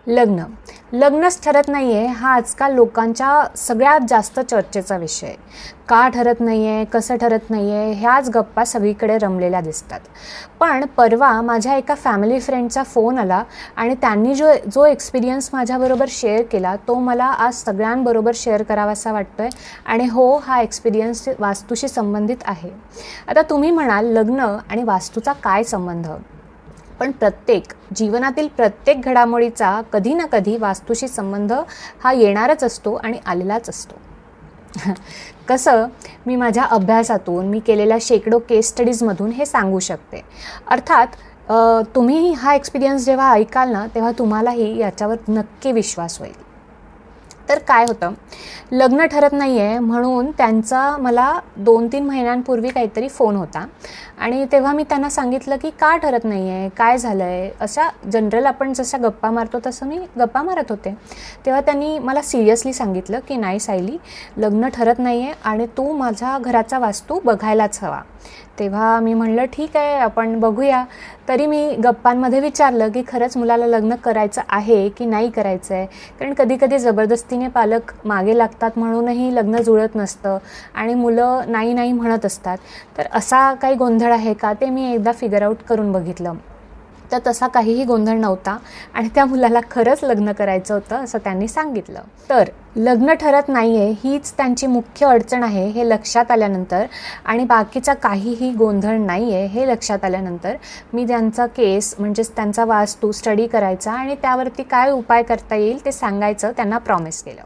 लग्न लग्नच ठरत नाही आहे हा आजकाल लोकांच्या सगळ्यात जास्त चर्चेचा विषय. का ठरत नाही आहे, कसं ठरत नाही आहे, ह्याच गप्पा सगळीकडे रमलेल्या दिसतात. पण परवा माझ्या एका फॅमिली फ्रेंडचा फोन आला आणि त्यांनी जो एक्सपिरियन्स माझ्याबरोबर शेअर केला तो मला आज सगळ्यांबरोबर शेअर करावासा वाटतो आहे. आणि हो, हा एक्सपिरियन्स वास्तूशी संबंधित आहे. आता तुम्ही म्हणाल, लग्न आणि वास्तूचा काय संबंध? पण जीवनातील प्रत्येक घडामोडीचा कधी ना कधी वास्तूशी संबंध हा येणारच असतो आणि आलेलाच असतो. कसं, मी माझ्या अभ्यासातून, मी केलेल्या शेकडो केस स्टडीजमधून हे सांगू शकते. अर्थात तुम्ही हा एक्सपिरियन्स जेव्हा ऐकाल ना, तेव्हा तुम्हालाही याच्यावर नक्की विश्वास होईल. तर काय होतं, लग्न ठरत नाही आहे म्हणून त्यांचा मला 2-3 महिन्यांपूर्वी काहीतरी फोन होता. आणि तेव्हा मी त्यांना सांगितलं की का ठरत नाही आहे, काय झालं आहे, अशा जनरल आपण जशा गप्पा मारतो तसं मी गप्पा मारत होते. तेव्हा त्यांनी मला सिरियसली सांगितलं की नाही सायली, लग्न ठरत नाही आहे आणि तू माझ्या घराचा वास्तू बघायलाच हवा. तेव्हा मी म्हणलं ठीक आहे, आपण बघूया. तरी मी गप्पांमध्ये विचारलं की खरंच मुलाला लग्न करायचं आहे की नाही करायचं आहे. कारण कधीकधी जबरदस्तीने पालक मागे लागतात म्हणूनही लग्न जुळत नसतं आणि मुलं नाही नाही म्हणत असतात. तर असा काही गोंधळ आहे का, ते मी एकदा फिगर आऊट करून बघितलं. तर तसा काहीही गोंधळ नव्हता आणि त्या मुलाला खरंच लग्न करायचं होतं असं त्यांनी सांगितलं. तर लग्न ठरत नाही आहे हीच त्यांची मुख्य अडचण आहे हे लक्षात आल्यानंतर आणि बाकीचा काहीही गोंधळ नाही आहे हे लक्षात आल्यानंतर मी त्यांचा केस म्हणजेच त्यांचा वास्तू स्टडी करायचा आणि त्यावरती काय उपाय करता येईल ते सांगायचं त्यांना प्रॉमिस केलं.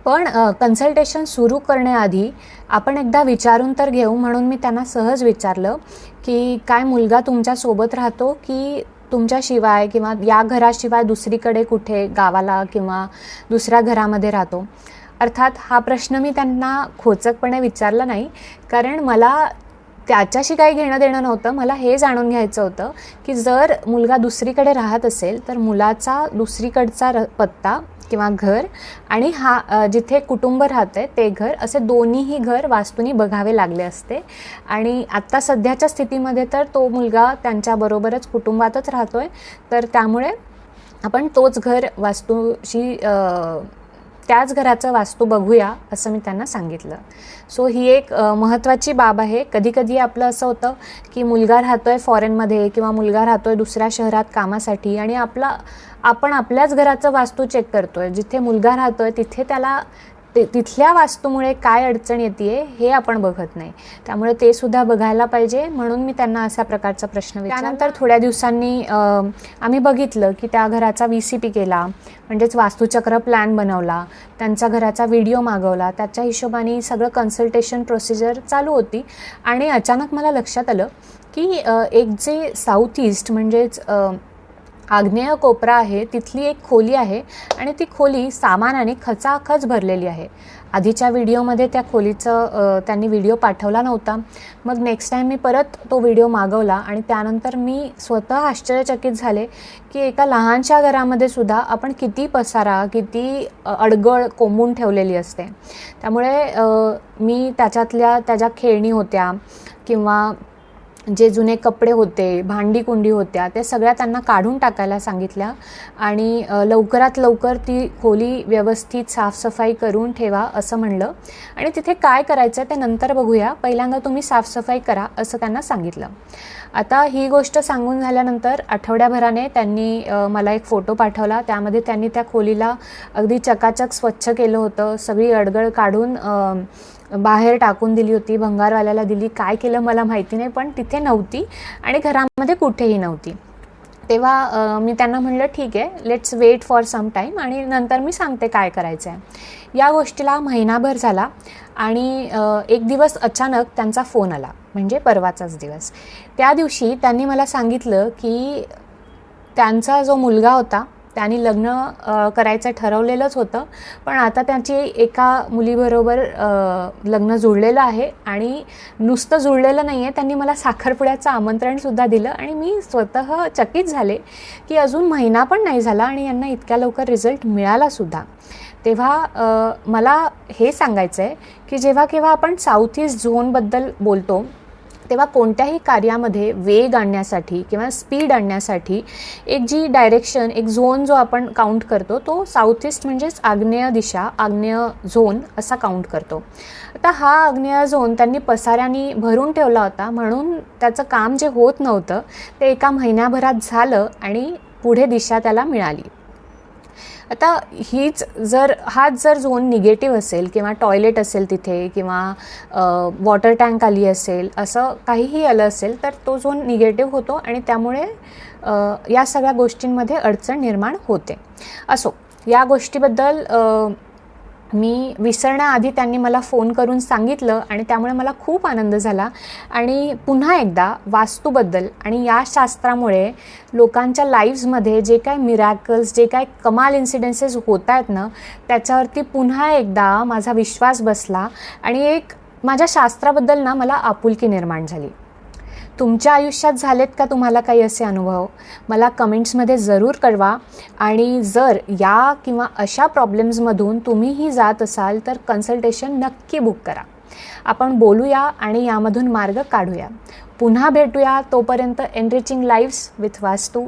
पण कन्सल्टेशन सुरू करण्याआधी आपण एकदा विचारून तर घेऊ म्हणून मी त्यांना सहज विचारलं की काय मुलगा तुमच्यासोबत राहतो की तुमच्याशिवाय किंवा या घराशिवाय दुसरीकडे कुठे गावाला किंवा दुसऱ्या घरामध्ये राहतो. अर्थात हा प्रश्न मी त्यांना खोचकपणे विचारला नाही, कारण मला त्याच्याशी काही घेणं देणं नव्हतं. मला हे जाणून घ्यायचं होतं की जर मुलगा दुसरीकडे राहत असेल तर मुलाचा दुसरीकडचा पत्ता किंवा घर आणि हा जिथे कुटुंब राहतं आहे ते घर, असे दोन्हीही घर वास्तूनी बघावे लागले असते. आणि आत्ता सध्याच्या स्थितीमध्ये तर तो मुलगा त्यांच्याबरोबरच कुटुंबातच राहतो आहे, तर त्यामुळे आपण तोच घर वास्तूशी त्याच घराचं वास्तू बघूया असं मी त्यांना सांगितलं. सो ही एक महत्त्वाची बाब आहे. कधीकधी आपलं असं होतं की मुलगा राहतो आहे फॉरेनमध्ये किंवा मुलगा राहतो आहे दुसऱ्या शहरात कामासाठी आणि आपण आपल्याच घराचं वास्तू चेक करतो आहे. जिथे मुलगा राहतो आहे तिथे त्याला तिथल्या वास्तूमुळे काय अडचण येते हे आपण बघत नाही. त्यामुळे ते सुद्धा बघायला पाहिजे म्हणून मी त्यांना अशा प्रकारचा प्रश्न विचारला. त्यानंतर थोड्या दिवसांनी आम्ही बघितलं की त्या घराचा VCP केला, म्हणजेच वास्तुचक्र प्लॅन बनवला, त्यांच्या घराचा व्हिडिओ मागवला. त्याच्या हिशोबाने सगळं कन्सल्टेशन प्रोसिजर चालू होती. आणि अचानक मला लक्षात आलं की एक जे साऊथ ईस्ट म्हणजेच आग्नेय कोपरा आहे तिथली एक खोली आहे आणि ती खोली सामानाने खचाखच भरलेली आहे. आधीच्या व्हिडिओमध्ये त्या खोलीचं त्यांनी व्हिडिओ पाठवला नव्हता. मग नेक्स्ट टाईम मी परत तो व्हिडिओ मागवला आणि त्यानंतर मी स्वतः आश्चर्यचकित झाले की एका लहानशा घरामध्ये सुद्धा आपण किती पसारा, किती अडगळ कोंबून ठेवलेली असते. त्यामुळे मी त्याच्या खेळणी होत्या किंवा जे जुने कपडे होते, भांडी कुंडी होत्या, त्या सगळ्या त्यांना काढून टाकायला सांगितल्या आणि लवकरात लवकर ती खोली व्यवस्थित साफसफाई करून ठेवा असं म्हणलं. आणि तिथे काय करायचं ते नंतर बघूया, पहिल्यांदा तुम्ही साफसफाई करा असं त्यांना सांगितलं. आता ही गोष्ट सांगून झाल्यानंतर आठवड्याभराने त्यांनी मला एक फोटो पाठवला. त्यामध्ये त्यांनी त्या खोलीला अगदी चकाचक स्वच्छ केलं होतं. सगळी अडगळ काढून बाहेर टाकून दिली होती, भंगारवाल्याला दिली. काय केलं मला माहिती नाही, पण तिथे नव्हती आणि घरामध्ये कुठेही नव्हती. तेव्हा मी त्यांना म्हणलं ठीक आहे, let's wait for some time आणि नंतर मी सांगते काय करायचं आहे. या गोष्टीला महिनाभर झाला आणि एक दिवस अचानक त्यांचा फोन आला, म्हणजे परवाचाच दिवस. त्या दिवशी त्यांनी मला सांगितलं की त्यांचा जो मुलगा होता त्यांनी लग्न करायचं ठरवलेलंच होतं, पण आता त्याची एका मुलीबरोबर लग्न जुळलेलं आहे आणि नुसतं जुळलेलं नाही आहे, त्यांनी मला साखरपुड्याचं आमंत्रणसुद्धा दिलं. आणि मी स्वतः चकित झाले की अजून महिना पण नाही झाला आणि यांना इतक्या लवकर रिझल्ट मिळालासुद्धा. तेव्हा मला हे सांगायचं आहे की जेव्हा केव्हा आपण साऊथ ईस्ट झोनबद्दल बोलतो तेव्हा कोणत्याही कार्यामध्ये वेग आणण्यासाठी किंवा स्पीड आणण्यासाठी एक जी डायरेक्शन, एक झोन जो आपण काउंट करतो तो साऊथ ईस्ट म्हणजेच आग्नेय दिशा, आग्नेय झोन असा काउंट करतो. आता हा आग्नेय झोन त्यांनी पसाऱ्यांनी भरून ठेवला होता, म्हणून त्याचं काम जे होत नव्हतं ते एका महिन्याभरात झालं आणि पुढे दिशा त्याला मिळाली. आता हाच जर झोन निगेटिव्ह असेल किंवा टॉयलेट असेल तिथे किंवा वॉटर टँक आली असेल, असं काहीही आलं असेल तर तो झोन निगेटिव्ह होतो आणि त्यामुळे या सगळ्या गोष्टींमध्ये अडचण निर्माण होते. असो, या गोष्टीबद्दल मी विसरण्याआधी त्यांनी मला फोन करून सांगितलं आणि त्यामुळे मला खूप आनंद झाला. आणि पुन्हा एकदा वास्तूबद्दल आणि या शास्त्रामुळे लोकांच्या लाईव्समध्ये जे काय मिरॅकल्स, जे काय कमाल इन्सिडेन्सेस होत आहेत ना, त्याच्यावरती पुन्हा एकदा माझा विश्वास बसला आणि एक माझ्या शास्त्राबद्दल ना मला आपुलकी निर्माण झाली. तुमच्या आयुष्यात झालेत का तुम्हाला काही असे अनुभव? मला कमेंट्समध्ये जरूर कळवा. आणि जर या किंवा अशा प्रॉब्लेम्समधून तुम्हीही जात असाल तर कन्सल्टेशन नक्की बुक करा. आपण बोलूया आणि यामधून मार्ग काढूया. पुन्हा भेटूया. तोपर्यंत एनरिचिंग लाईव्स विथ वास्तू.